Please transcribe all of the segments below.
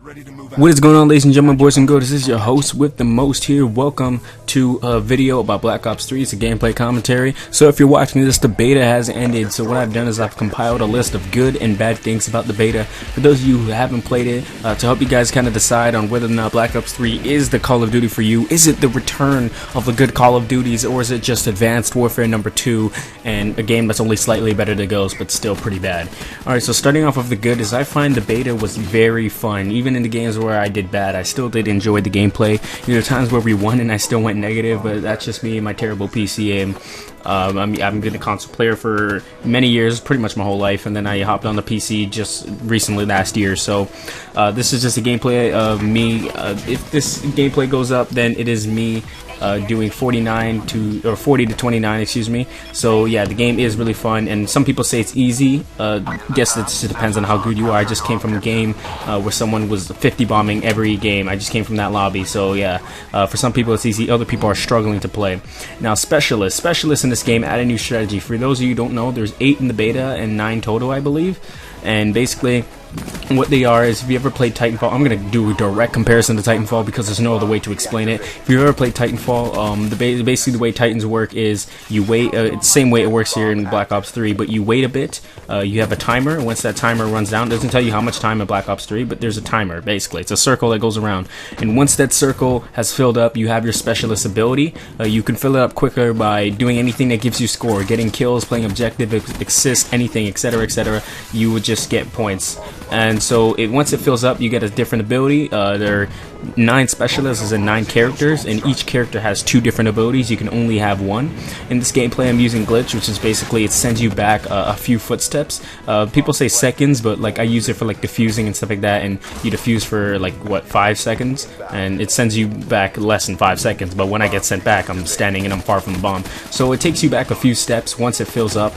What is going on, ladies and gentlemen, boys and girls? This is your host with the most here. Welcome to a video about Black Ops 3. It's a gameplay commentary. So if you're watching this, the beta has ended. So what I've done is I've compiled a list of good and bad things about the beta for those of you who haven't played it, to help you guys kind of decide on whether or not Black Ops 3 is the Call of Duty for you. Is it the return of the good Call of Duties, or is it just Advanced Warfare number 2 and a game that's only slightly better than Ghost but still pretty bad? Alright, so starting off with the good is I find the beta was very fun. Even in the games where I did bad, I still did enjoy the gameplay. There are times where we won and I still went negative, but that's just me and my terrible PC aim. I've been a console player for many years, pretty much my whole life, and then I hopped on the PC just recently last year. So this is just a gameplay of me. If this gameplay goes up, then it is me doing 40 to 29, excuse me. So yeah, the game is really fun, and some people say it's easy. Guess it just depends on how good you are. I just came from a game where someone was 50 bombing every game. I just came from that lobby, so yeah, for some people it's easy, other people are struggling to play. Now specialists in this game add a new strategy. For those of you who don't know, there's 8 in the beta and 9 total, I believe, and basically what they are is, if you ever played Titanfall, I'm going to do a direct comparison to Titanfall because there's no other way to explain it. If you've ever played Titanfall, basically the way Titans work is you wait, it's the same way it works here in Black Ops 3, but you wait a bit, you have a timer, and once that timer runs down, it doesn't tell you how much time in Black Ops 3, but there's a timer, basically. It's a circle that goes around, and once that circle has filled up, you have your specialist ability. You can fill it up quicker by doing anything that gives you score, getting kills, playing objective, assist, anything, etc, etc. You would just get points. And so once it fills up, you get a different ability. There are 9 specialists and 9 characters, and each character has 2 different abilities. You can only have one. In this gameplay, I'm using glitch, which is basically it sends you back a few footsteps. People say seconds, but like I use it for like diffusing and stuff like that, and you diffuse for like what, 5 seconds, and it sends you back less than 5 seconds. But when I get sent back, I'm standing and I'm far from the bomb, so it takes you back a few steps once it fills up.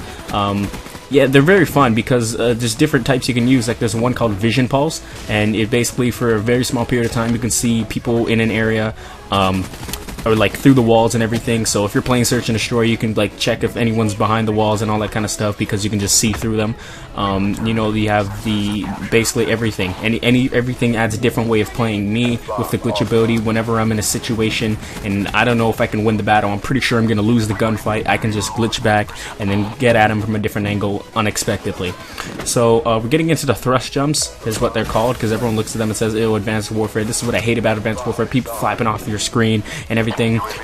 Yeah, they're very fun because there's different types you can use. Like there's one called Vision Pulse, and it basically, for a very small period of time, you can see people in an area, or like through the walls and everything. So if you're playing Search and Destroy, you can like check if anyone's behind the walls and all that kind of stuff, because you can just see through them. You know, you have basically everything. Everything adds a different way of playing. Me, with the glitch ability, whenever I'm in a situation and I don't know if I can win the battle, I'm pretty sure I'm gonna lose the gunfight, I can just glitch back and then get at him from a different angle unexpectedly. So we're getting into the thrust jumps, is what they're called, because everyone looks at them and says, ew, Advanced Warfare. This is what I hate about Advanced Warfare, people flapping off your screen and everything.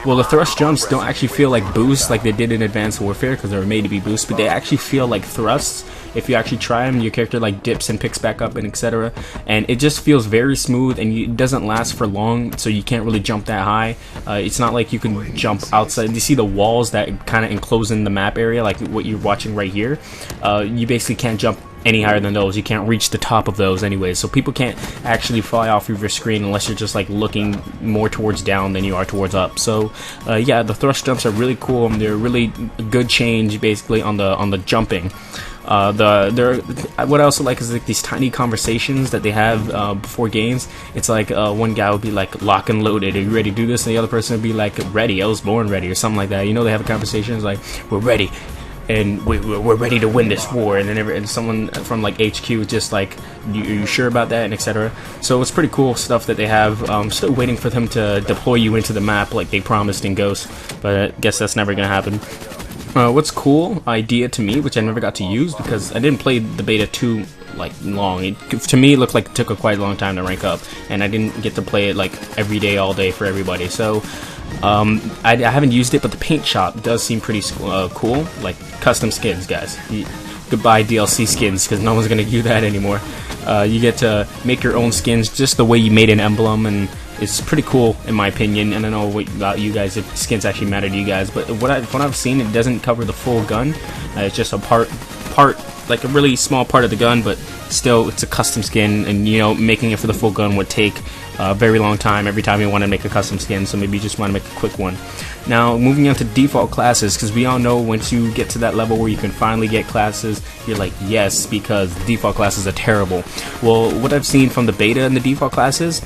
Well, the thrust jumps don't actually feel like boosts like they did in Advanced Warfare, because they were made to be boosts, but they actually feel like thrusts. If you actually try them, your character like dips and picks back up and etc. And it just feels very smooth, and it doesn't last for long, so you can't really jump that high. It's not like you can jump outside. You see the walls that kind of enclose in the map area, like what you're watching right here. You basically can't jump any higher than those. You can't reach the top of those anyways, so people can't actually fly off of your screen unless you're just like looking more towards down than you are towards up. So yeah, the thrust jumps are really cool, and they're really a good change basically on the jumping. What I also like is like these tiny conversations that they have before games. It's like one guy would be like, lock and loaded, are you ready to do this? And the other person would be like, ready, I was born ready, or something like that. You know, they have a conversation, it's like, we're ready, and we're ready to win this war. And then someone from like HQ is just like, you sure about that, and etc. So it's pretty cool stuff that they have. Still waiting for them to deploy you into the map like they promised in Ghost, but I guess that's never gonna happen. What's cool idea to me, which I never got to use because I didn't play the beta too like long. To me, it looked like it took a quite long time to rank up, and I didn't get to play it like every day, all day for everybody. So I haven't used it, but the paint shop does seem pretty cool. Like custom skins, guys. Goodbye DLC skins, because no one's gonna do that anymore. You get to make your own skins just the way you made an emblem, and it's pretty cool in my opinion. And I don't know about you guys, if skins actually matter to you guys, but what I've seen, it doesn't cover the full gun. It's just a part, like a really small part of the gun, but still it's a custom skin, and you know, making it for the full gun would take a very long time every time you want to make a custom skin, so maybe you just want to make a quick one. Now, moving on to default classes, because we all know once you get to that level where you can finally get classes, you're like, yes, because the default classes are terrible. Well, what I've seen from the beta and the default classes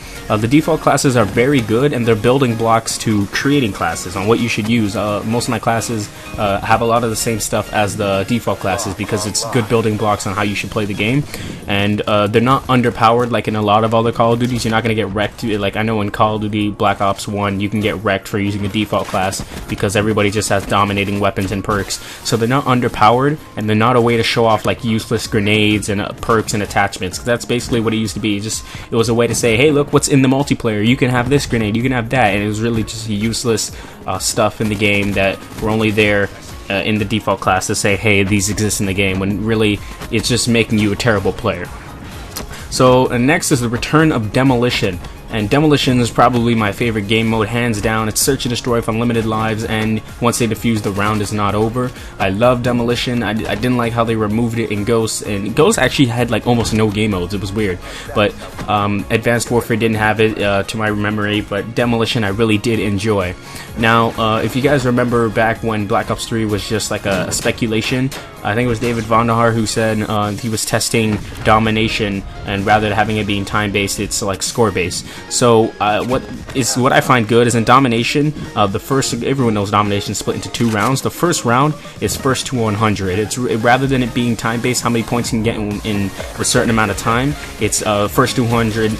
are very good, and they're building blocks to creating classes on what you should use. Most of my classes have a lot of the same stuff as the default classes because it's good building blocks on how you should play the game, and they're not underpowered like in a lot of other Call of Duties. You're not going to get wrecked. Like I know in Call of Duty Black Ops 1, you can get wrecked for using a default class because everybody just has dominating weapons and perks. So they're not underpowered, and they're not a way to show off like useless grenades and perks and attachments. That's basically what it used to be. It was a way to say, hey, look what's in the multiplayer. You can have this grenade, you can have that, and it was really just useless stuff in the game that were only there in the default class to say, hey, these exist in the game, when really it's just making you a terrible player. So next is the return of Demolition. And Demolition is probably my favorite game mode, hands down. It's search and destroy with unlimited lives, and once they defuse, the round is not over. I love Demolition. I didn't like how they removed it in Ghosts, and Ghosts actually had like almost no game modes. It was weird, but Advanced Warfare didn't have it to my memory, but Demolition I really did enjoy. Now, if you guys remember back when Black Ops 3 was just like a speculation, I think it was David Vonderhaar who said he was testing domination, and rather than having it being time-based, it's like score-based. So what I find good is in domination, everyone knows domination is split into 2 rounds. The first round is first to 100. It's rather than it being time-based, how many points you can get in a certain amount of time. It's first to 100,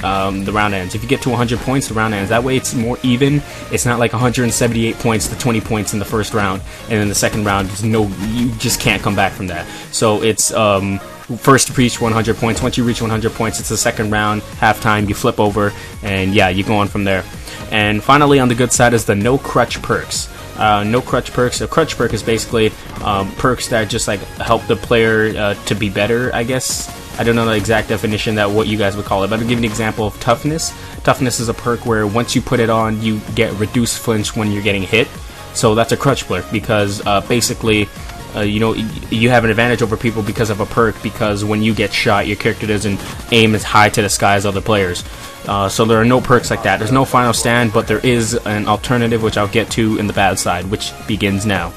the round ends. If you get to 100 points, the round ends. That way, it's more even. It's not like 178 points to 20 points in the first round, and then the second round, you just can't come back from that. So it's first to reach 100 points. Once you reach 100 points, it's the second round, halftime, you flip over, and yeah, you go on from there. And finally, on the good side is the no crutch perks. No crutch perks. A crutch perk is basically perks that just like help the player to be better, I guess. I don't know the exact definition that what you guys would call it, but I'll give you an example of toughness. Toughness is a perk where once you put it on, you get reduced flinch when you're getting hit. So that's a crutch perk because basically you have an advantage over people because of a perk, because when you get shot, your character doesn't aim as high to the sky as other players. So there are no perks like that. There's no final stand, but there is an alternative, which I'll get to in the bad side, which begins now.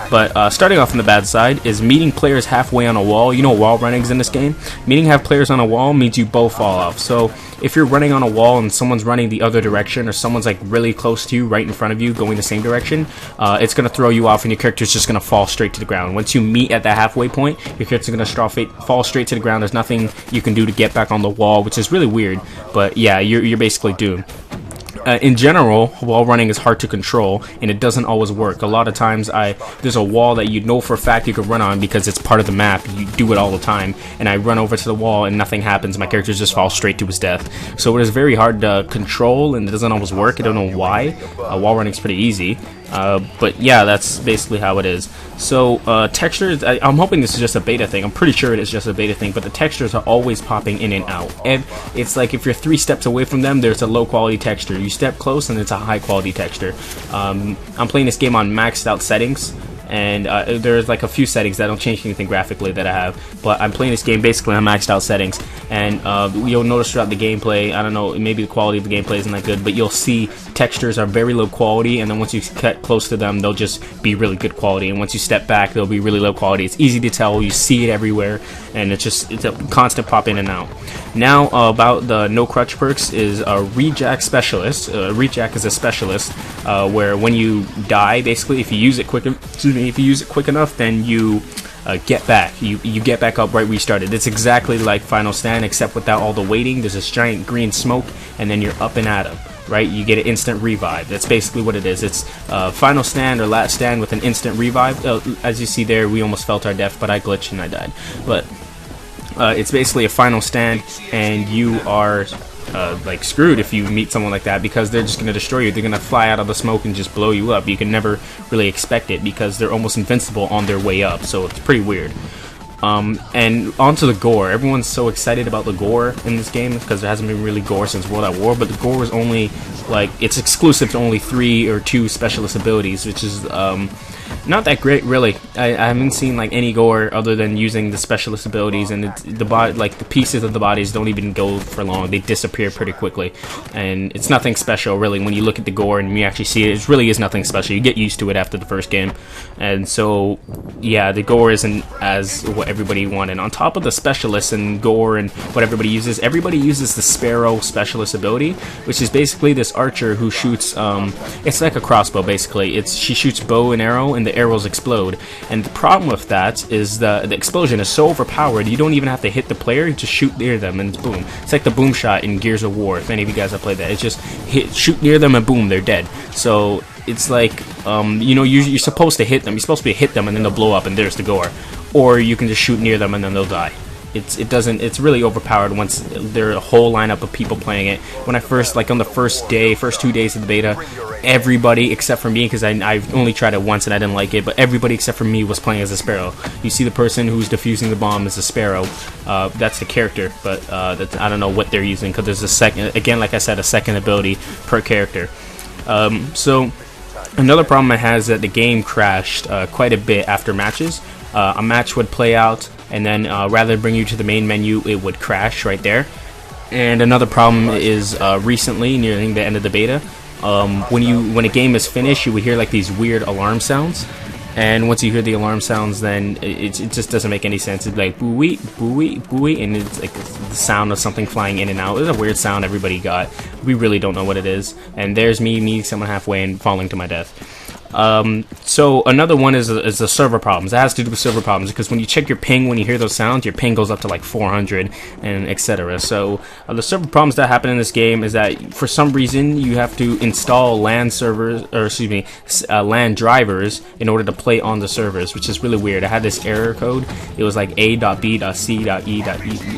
But starting off in the bad side is meeting players halfway on a wall. You know wall runnings in this game? Meeting players on a wall means you both fall off. So if you're running on a wall and someone's running the other direction, or someone's like really close to you, right in front of you, going the same direction, it's going to throw you off and your character's just going to fall straight to the ground. Once you meet at that halfway point, your character's going to fall straight to the ground. There's nothing you can do to get back on the wall, which is really weird, but yeah, you're basically doomed. In general, wall running is hard to control, and it doesn't always work. A lot of times, there's a wall that you know for a fact you could run on because it's part of the map. You do it all the time, and I run over to the wall and nothing happens. My character just falls straight to his death. So it is very hard to control, and it doesn't always work. I don't know why. Wall running is pretty easy. But yeah, that's basically how it is. So textures, I'm hoping this is just a beta thing. I'm pretty sure it is just a beta thing, but the textures are always popping in and out. And it's like if you're 3 steps away from them, there's a low quality texture. You step close and it's a high quality texture. I'm playing this game on maxed out settings, and there's like a few settings that don't change anything graphically that I have, but I'm playing this game basically on maxed out settings, and you'll notice throughout the gameplay, I don't know, maybe the quality of the gameplay isn't that good, but you'll see textures are very low quality, and then once you get close to them, they'll just be really good quality, and once you step back, they'll be really low quality. It's easy to tell, you see it everywhere, and it's a constant pop in and out. Now about the no crutch perks is a rejack specialist. Rejack is a specialist where when you die, basically, if you use it quick enough, then you get back. You get back up right where you started. It's exactly like Final Stand, except without all the waiting. There's this giant green smoke, and then you're up and at 'em. Right, you get an instant revive. That's basically what it is. It's Final Stand or Last Stand with an instant revive. As you see there, we almost felt our death, but I glitched and I died. But it's basically a Final Stand, and you are like screwed if you meet someone like that, because they're just going to destroy you. They're going to fly out of the smoke and just blow you up. You can never really expect it because they're almost invincible on their way up, so it's pretty weird. And onto the gore. Everyone's so excited about the gore in this game because there hasn't been really gore since World at War, but the gore is only, like, it's exclusive to only 3 or 2 specialist abilities, which is not that great, really. I haven't seen like any gore other than using the specialist abilities, and the body, like the pieces of the bodies, don't even go for long. They disappear pretty quickly, and it's nothing special, really. When you look at the gore and you actually see it, it really is nothing special. You get used to it after the first game, and so yeah, the gore isn't as what everybody wanted. On top of the specialists and gore and what everybody uses the Sparrow specialist ability, which is basically this archer who shoots. It's like a crossbow, basically. She shoots bow and arrow, and the arrows explode. And the problem with that is the explosion is so overpowered, you don't even have to hit the player, you just shoot near them, and boom. It's like the boom shot in Gears of War, if any of you guys have played that. It's just shoot near them, and boom, they're dead. So it's like, you know, you're supposed to hit them. You're supposed to hit them, and then they'll blow up, and there's the gore. Or you can just shoot near them, and then they'll die. It's really overpowered once there are a whole lineup of people playing it. When I first, like on the first 2 days of the beta, everybody except for me, because I've only tried it once and I didn't like it, but everybody except for me was playing as a Sparrow. You see the person who's defusing the bomb is a Sparrow. That's the character, but I don't know what they're using, because there's a second, again, like I said, a second ability per character. So another problem I had is that the game crashed quite a bit after matches. A match would play out, and then rather than bring you to the main menu, it would crash right there. And another problem is recently, nearing the end of the beta, when a game is finished, you would hear like these weird alarm sounds. And once you hear the alarm sounds, then it just doesn't make any sense. It's like booey, booey, booey, and it's like the sound of something flying in and out. It's a weird sound everybody got. We really don't know what it is. And there's me someone halfway and falling to my death. So another one is the server problems. It has to do with server problems, because when you check your ping, when you hear those sounds, your ping goes up to like 400 and etc. So the server problems that happen in this game is that for some reason you have to install LAN servers, or excuse me, LAN drivers in order to play on the servers, which is really weird. I had this error code. It was like A.B.C.E.E,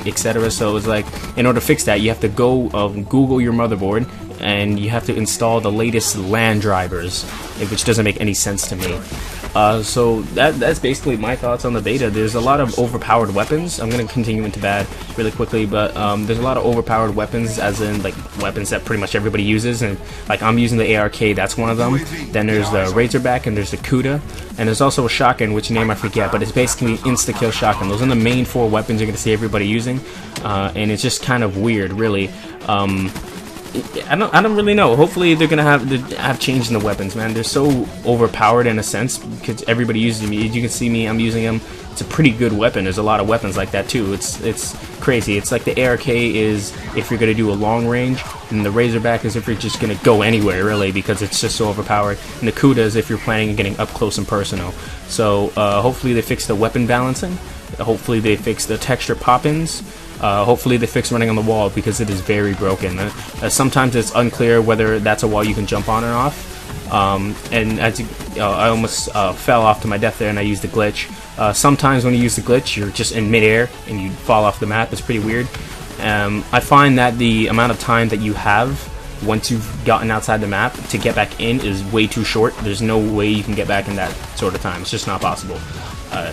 etc. So it was like, in order to fix that, you have to go Google your motherboard, and you have to install the latest LAN drivers, which doesn't make any sense to me. So that's basically my thoughts on the beta. There's a lot of overpowered weapons. I'm going to continue into bad really quickly, but there's a lot of overpowered weapons, as in like weapons that pretty much everybody uses, and like I'm using the ARK, that's one of them. Then there's the Razorback, and there's the Kuda, and there's also a shotgun, which name I forget, but it's basically insta-kill shotgun. Those are the main 4 weapons you're going to see everybody using, and it's just kind of weird, really. I don't really know. Hopefully they're gonna have change in the weapons, man. They're so overpowered in a sense, because everybody uses them. You can see me, I'm using them. It's a pretty good weapon. There's a lot of weapons like that too. It's crazy. It's like the ARK is if you're gonna do a long range, and the Razorback is if you're just gonna go anywhere, really, because it's just so overpowered. And the Kuda is if you're planning on getting up close and personal. So hopefully they fix the weapon balancing. Hopefully they fix the texture pop-ins. Hopefully they fix running on the wall, because it is very broken. Sometimes it's unclear whether that's a wall you can jump on or off. And as I almost fell off to my death there, and I used the glitch. Sometimes when you use the glitch, you're just in midair and you fall off the map. It's pretty weird. I find that the amount of time that you have once you've gotten outside the map to get back in is way too short. There's no way you can get back in that sort of time. It's just not possible.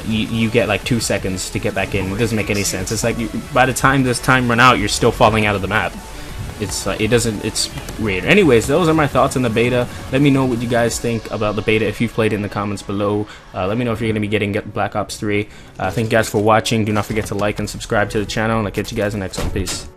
You get like 2 seconds to get back in. It doesn't make any sense. It's like by the time this time run out, you're still falling out of the map. It's weird. Anyways, those are my thoughts on the beta. Let me know what you guys think about the beta if you've played it in the comments below. Let me know if you're going to be getting Black Ops 3. Thank you guys for watching. Do not forget to like and subscribe to the channel, and I'll catch you guys in the next one. Peace.